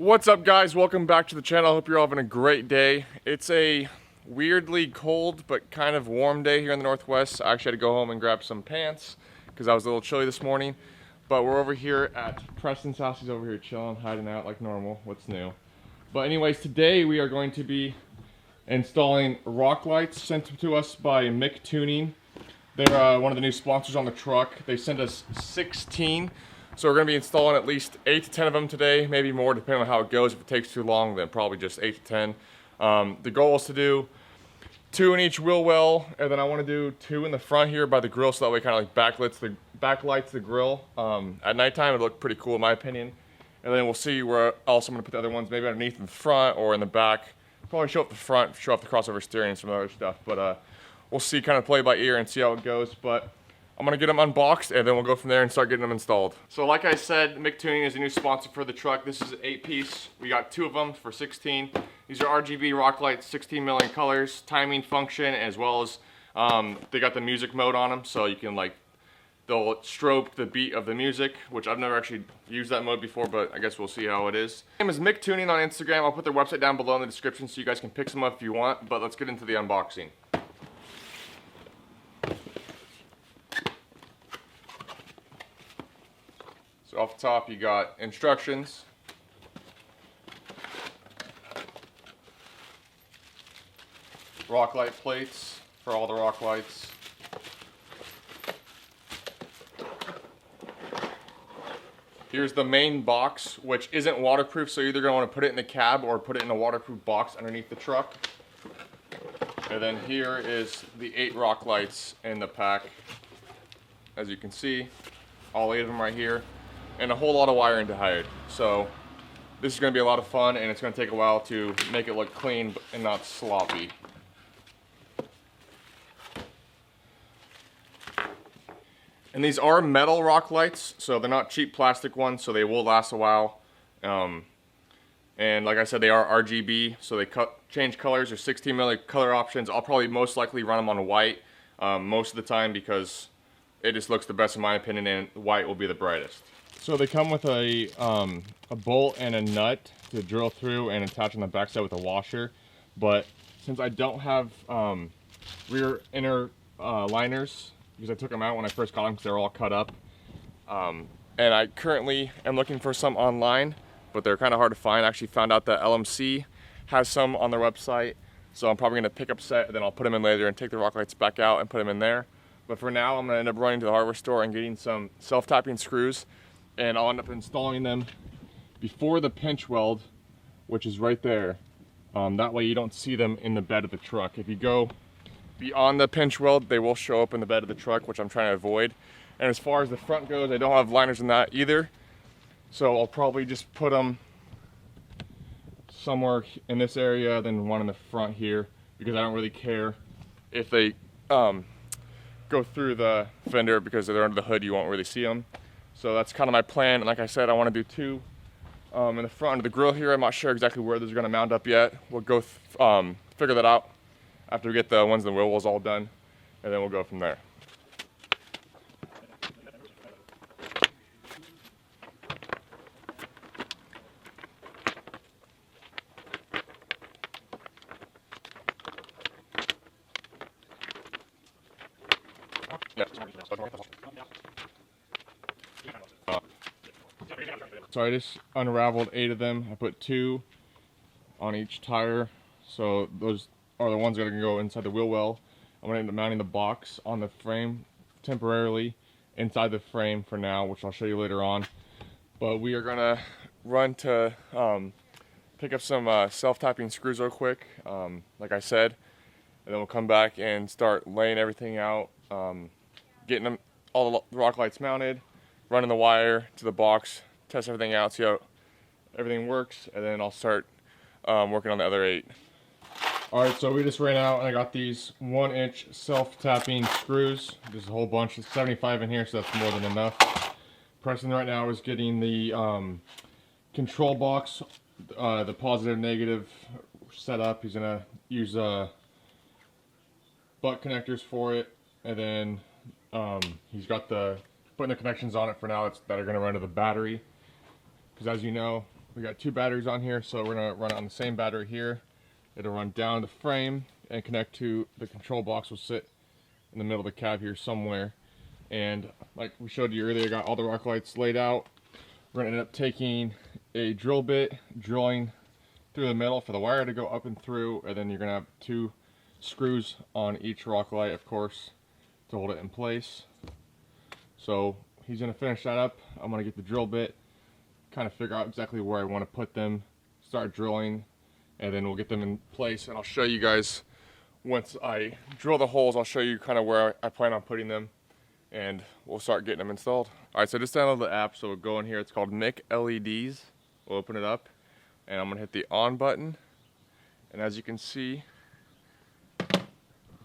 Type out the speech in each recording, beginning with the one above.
What's up, guys? Welcome back to the channel. I hope you're all having a great day. It's a weirdly cold but kind of warm day here in the Northwest. I actually had to go home and grab some pants because I was a little chilly this morning. But we're over here at Preston's house. He's over here chilling, hiding out like normal. What's new? But anyways, today we are going to be installing rock lights sent to us by Mick Tuning. They're one of the new sponsors on the truck. They sent us 16. So we're going to be installing at least 8 to 10 of them today, maybe more depending on how it goes. If it takes too long, then probably just 8 to 10. The goal is to do 2 in each wheel well, and then I want to do 2 in the front here by the grill, so that way it kind of like backlights the grill. At nighttime, it'll look pretty cool in my opinion. And then we'll see where else I'm going to put the other ones, maybe underneath in the front or in the back. Probably show up the front, show off the crossover steering and some other stuff. But we'll see, kind of play by ear and see how it goes. But I'm going to get them unboxed, and then we'll go from there and start getting them installed. So like I said, Mick Tuning is a new sponsor for the truck. This is an 8-piece. We got 2 of them for 16. These are RGB rock lights, 16 million colors, timing function, as well as they got the music mode on them, so you can they'll strobe the beat of the music, which I've never actually used that mode before, but I guess we'll see how it is. My name is Mick Tuning on Instagram. I'll put their website down below in the description so you guys can pick some up if you want, but let's get into the unboxing. So off the top, you got instructions, rock light plates for all the rock lights, here's the main box, which isn't waterproof, so you're either going to want to put it in the cab or put it in a waterproof box underneath the truck. And then here is the 8 rock lights in the pack. As you can see, all 8 of them right here. And a whole lot of wiring to hide. So this is going to be a lot of fun, and it's going to take a while to make it look clean and not sloppy. And these are metal rock lights, so they're not cheap plastic ones, so they will last a while. And like I said, they are RGB, so they change colors. There's 16 million color options. I'll probably most likely run them on white most of the time because it just looks the best in my opinion, and white will be the brightest. So they come with a bolt and a nut to drill through and attach on the backside with a washer. But since I don't have rear inner liners, because I took them out when I first got them because they were all cut up, and I currently am looking for some online, but they're kind of hard to find. I actually found out that LMC has some on their website, so I'm probably going to pick up a set, and then I'll put them in later and take the rock lights back out and put them in there. But for now, I'm going to end up running to the hardware store and getting some self-tapping screws, and I'll end up installing them before the pinch weld, which is right there. That way you don't see them in the bed of the truck. If you go beyond the pinch weld, they will show up in the bed of the truck, which I'm trying to avoid. And as far as the front goes, I don't have liners in that either. So I'll probably just put them somewhere in this area, then one in the front here, because I don't really care if they go through the fender, because if they're under the hood, you won't really see them. So that's kind of my plan. And like I said, I want to do 2 in the front of the grill here. I'm not sure exactly where those are going to mount up yet. We'll go figure that out after we get the ones in the wheel wells all done, and then we'll go from there. So I just unraveled 8 of them. I put 2 on each tire, so those are the ones that are going to go inside the wheel well. I'm going to end up mounting the box on the frame temporarily inside the frame for now, which I'll show you later on. But we are going to run to pick up some self-tapping screws real quick, like I said, and then we'll come back and start laying everything out, getting them all the rock lights mounted, running the wire to the box, test everything out, see how everything works, and then I'll start working on the other 8. Alright, so we just ran out and I got these 1-inch self-tapping screws. There's a whole bunch. There's 75 in here, so that's more than enough. Preston right now is getting the control box, the positive negative set up. He's going to use butt connectors for it, and then he's got putting the connections on it for now that are going to run to the battery. Because as you know, We got 2 batteries on here, so we're gonna run it on the same battery here. It'll run down the frame and connect to the control box. Will sit in the middle of the cab here somewhere. And like we showed you earlier, got all the rock lights laid out. We're gonna end up taking a drill bit, drilling through the middle for the wire to go up and through, and then you're gonna have 2 screws on each rock light, of course, to hold it in place. So he's gonna finish that up. I'm gonna get the drill bit, kind of figure out exactly where I want to put them, start drilling, and then we'll get them in place. And I'll show you guys once I drill the holes. I'll show you kind of where I plan on putting them, and we'll start getting them installed. All right, so I just downloaded the app, so we'll go in here. It's called Nick LEDs. We'll open it up, and I'm gonna hit the on button, and as you can see,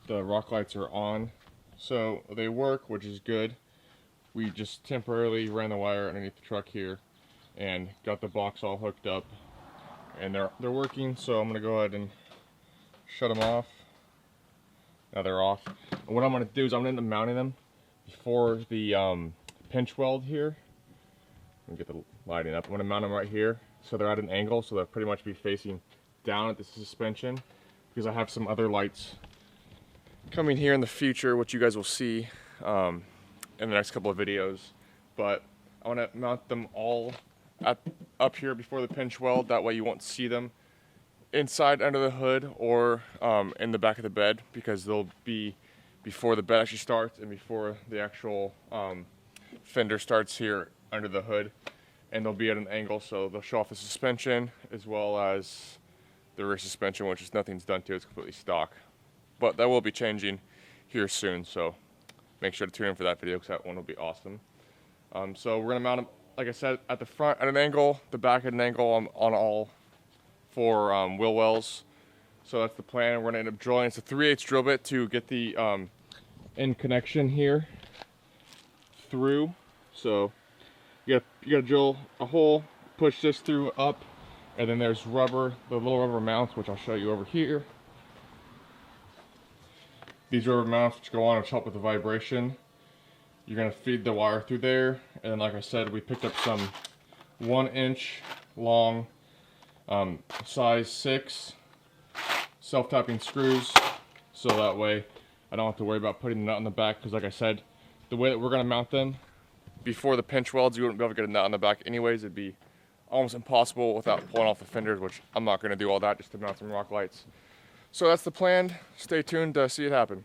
the rock lights are on, so they work, which is good. We just temporarily ran the wire underneath the truck here and got the box all hooked up, and they're working. So I'm gonna go ahead and shut them off. Now they're off. And what I'm gonna do is I'm gonna end up mounting them before the pinch weld here. Let me get the lighting up. I'm gonna mount them right here, so they're at an angle, so they'll pretty much be facing down at the suspension, because I have some other lights coming here in the future, which you guys will see in the next couple of videos. But I want to mount them all up here before the pinch weld. That way you won't see them inside under the hood or in the back of the bed, because they'll be before the bed actually starts and before the actual fender starts here under the hood. And they'll be at an angle, so they'll show off the suspension as well as the rear suspension, which is nothing's done to it. It's completely stock. But that will be changing here soon, so make sure to tune in for that video, because that one will be awesome. So we're gonna mount them, like I said, at the front at an angle, the back at an angle on all 4 wheel wells. So that's the plan. We're gonna end up drilling. It's a 3/8 drill bit to get the end connection here through. So you gotta drill a hole, push this through up, and then there's rubber, the little rubber mounts, which I'll show you over here. These rubber mounts which go on, which help with the vibration. You're gonna feed the wire through there, and then like I said, we picked up some 1-inch long size 6 self-tapping screws, so that way I don't have to worry about putting the nut in the back, because like I said, the way that we're gonna mount them before the pinch welds, you wouldn't be able to get a nut on the back anyways. It'd be almost impossible without pulling off the fenders, which I'm not gonna do all that just to mount some rock lights. So that's the plan. Stay tuned to see it happen.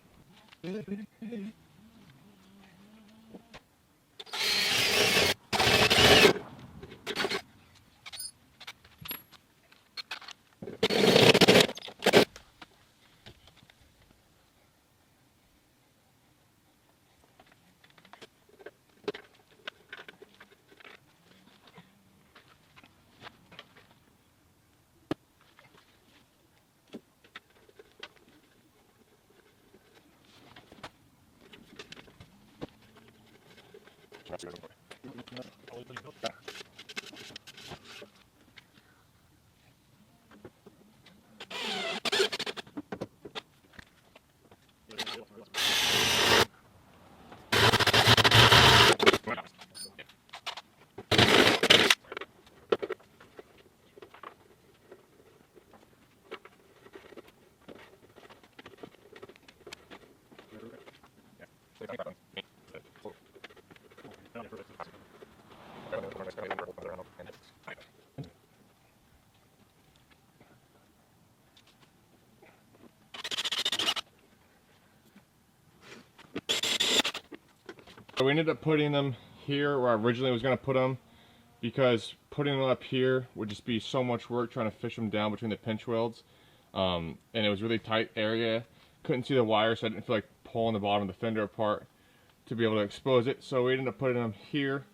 So we ended up putting them here where I originally was going to put them, because putting them up here would just be so much work trying to fish them down between the pinch welds. And it was a really tight area. Couldn't see the wire, so I didn't feel like pulling the bottom of the fender apart to be able to expose it. So we ended up putting them here,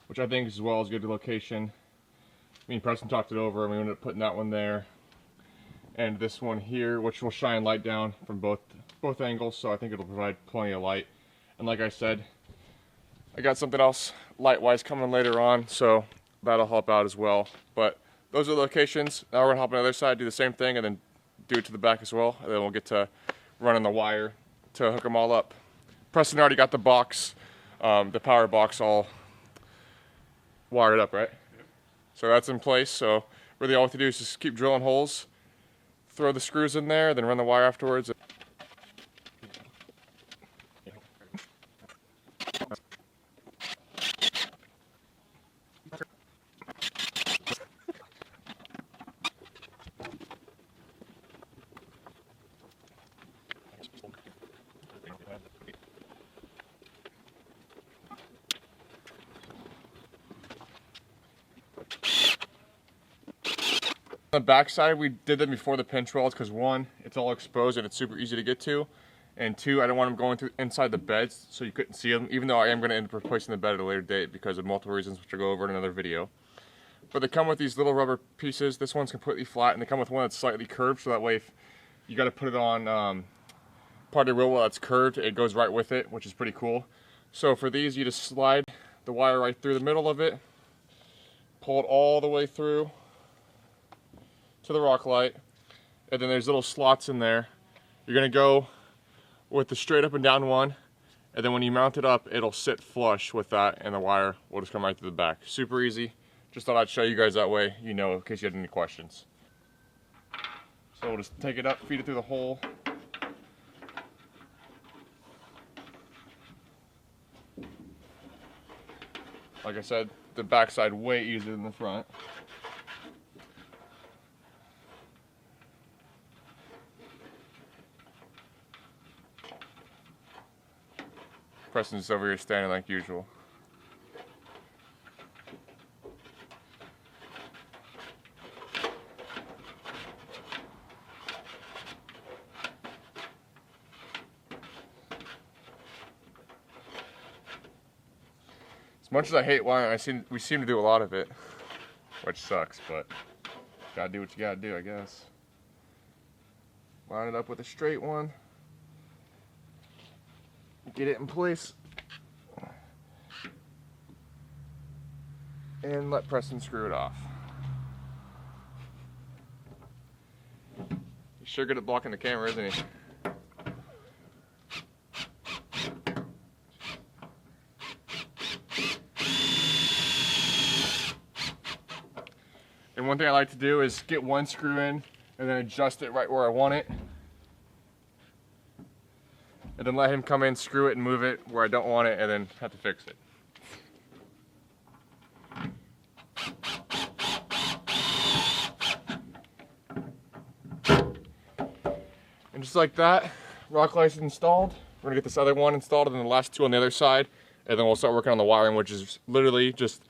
which I think as well is a good location. Me and Preston talked it over, and we ended up putting that one there, and this one here, which will shine light down from both angles. So I think it'll provide plenty of light. And like I said, I got something else light-wise coming later on, so that'll help out as well. But those are the locations. Now we're gonna hop on the other side, do the same thing, and then do it to the back as well. And then we'll get to running the wire to hook them all up. Preston already got the box, the power box all wired up, right? Yep. So that's in place. So really all we have to do is just keep drilling holes, throw the screws in there, then run the wire afterwards. On the back side, we did them before the pinch welds because one, it's all exposed and it's super easy to get to, and two, I don't want them going through inside the beds so you couldn't see them, even though I am going to end up replacing the bed at a later date because of multiple reasons, which I'll go over in another video. But they come with these little rubber pieces. This one's completely flat, and they come with one that's slightly curved, so that way if you got to put it on part of the wheel that's curved, it goes right with it, which is pretty cool. So for these, you just slide the wire right through the middle of it, pull it all the way through to the rock light, and then there's little slots in there. You're gonna go with the straight up and down one, and then when you mount it up, it'll sit flush with that, and the wire will just come right through the back. Super easy. Just thought I'd show you guys that way, you know, in case you had any questions. So we'll just take it up, feed it through the hole. Like I said, the backside way easier than the front. Preston's over here standing like usual. As much as I hate wiring, we seem to do a lot of it, which sucks, but gotta do what you gotta do, I guess. Line it up with a straight one. Get it in place. And let Preston screw it off. He's sure good at blocking the camera, isn't he? And one thing I like to do is get one screw in and then adjust it right where I want it. And then let him come in, screw it, and move it where I don't want it, and then have to fix it. And just like that, rock light's installed. We're gonna get this other one installed, and then the last two on the other side, and then we'll start working on the wiring, which is literally just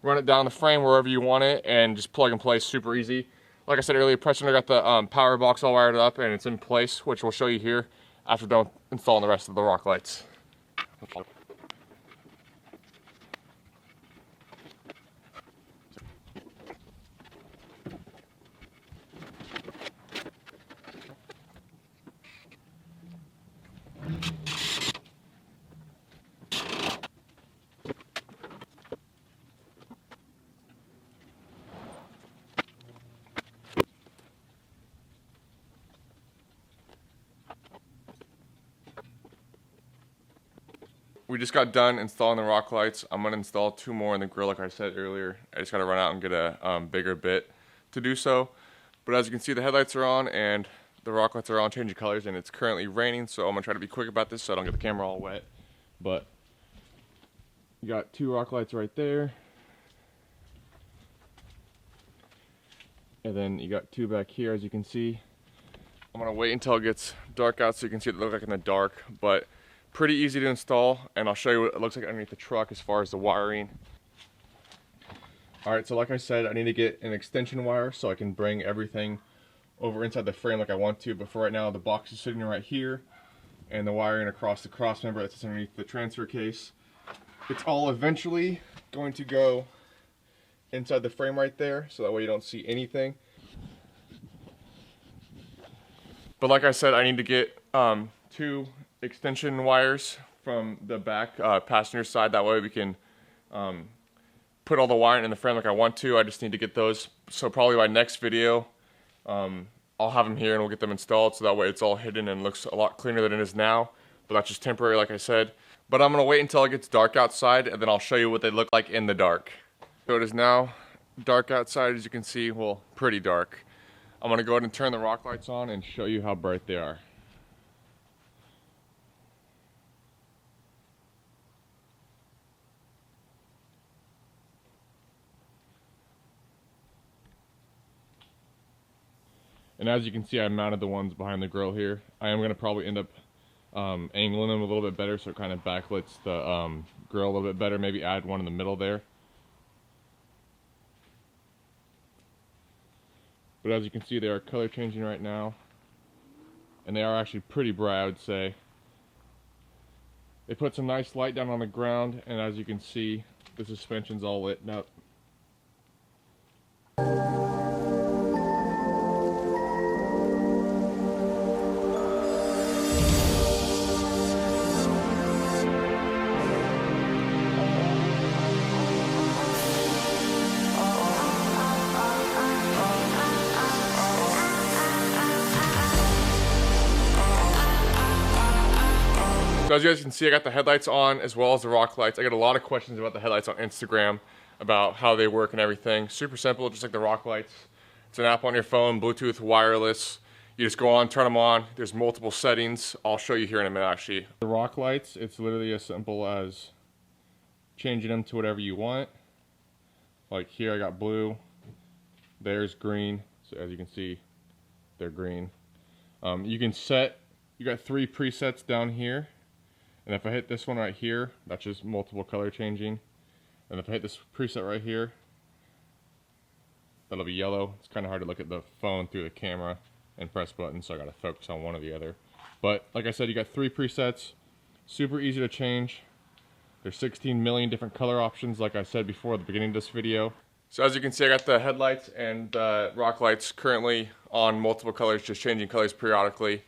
run it down the frame wherever you want it, and just plug and play, super easy. Like I said earlier, Preston got the power box all wired up, and it's in place, which we'll show you here after done installing the rest of the rock lights. We just got done installing the rock lights. I'm gonna install two more in the grill like I said earlier. I just gotta run out and get a bigger bit to do so. But as you can see, the headlights are on and the rock lights are on, changing colors, and it's currently raining, so I'm gonna try to be quick about this so I don't get the camera all wet. But you got two rock lights right there. And then you got two back here, as you can see. I'm gonna wait until it gets dark out so you can see what they look like in the dark, but pretty easy to install, and I'll show you what it looks like underneath the truck as far as the wiring. Alright, so like I said, I need to get an extension wire so I can bring everything over inside the frame like I want to, but for right now the box is sitting right here, and the wiring across the cross member that's underneath the transfer case. It's all eventually going to go inside the frame right there, so that way you don't see anything. But like I said, I need to get two extension wires from the back passenger side, that way we can put all the wiring in the frame like I want to. I just need to get those, so probably by next video I'll have them here and we'll get them installed, so that way it's all hidden and looks a lot cleaner than it is now. But that's just temporary, like I said. But I'm gonna wait until it gets dark outside, and then I'll show you what they look like in the dark. So it is now dark outside, as you can see. Well, pretty dark. I'm gonna go ahead and turn the rock lights on and show you how bright they are. And as you can see, I mounted the ones behind the grill here. I am gonna probably end up angling them a little bit better so it kind of backlights the grill a little bit better. Maybe add one in the middle there. But as you can see, they are color changing right now. And they are actually pretty bright, I would say. They put some nice light down on the ground, and as you can see, the suspension's all lit up. So as you guys can see, I got the headlights on as well as the rock lights. I get a lot of questions about the headlights on Instagram, about how they work and everything. Super simple, just like the rock lights. It's an app on your phone, Bluetooth, wireless. You just go on, turn them on. There's multiple settings. I'll show you here in a minute, actually. The rock lights, it's literally as simple as changing them to whatever you want. Like here I got blue, there's green. So as you can see, they're green. You can set, you got 3 presets down here. And if I hit this one right here, that's just multiple color changing. And if I hit this preset right here, that'll be yellow. It's kind of hard to look at the phone through the camera and press buttons, so I got to focus on one or the other. But like I said, you got 3 presets, super easy to change. There's 16 million different color options, like I said before at the beginning of this video. So as you can see, I got the headlights and rock lights currently on multiple colors, just changing colors periodically.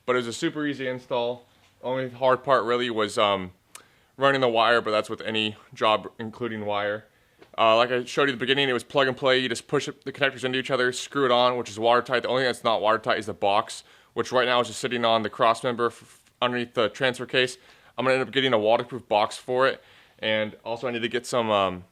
But it was a super easy install. Only hard part really was running the wire, but that's with any job, including wire. Like I showed you at the beginning, it was plug and play. You just push the connectors into each other, screw it on, which is watertight. The only thing that's not watertight is the box, which right now is just sitting on the cross member underneath the transfer case. I'm going to end up getting a waterproof box for it. And also I need to get some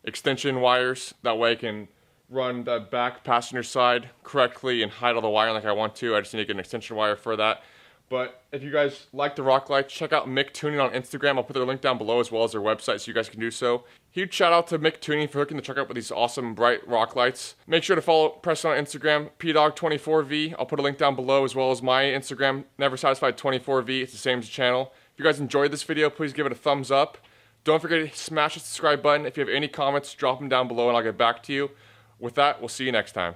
extension wires. That way I can run the back passenger side correctly and hide all the wiring like I want to. I just need to get an extension wire for that. But if you guys like the rock lights, check out Mick Tuning on Instagram. I'll put their link down below as well as their website so you guys can do so. Huge shout out to Mick Tuning for hooking the truck up with these awesome bright rock lights. Make sure to follow Preston on Instagram, PDog24V. I'll put a link down below as well as my Instagram, NeverSatisfied24V. It's the same channel. If you guys enjoyed this video, please give it a thumbs up. Don't forget to smash the subscribe button. If you have any comments, drop them down below and I'll get back to you. With that, we'll see you next time.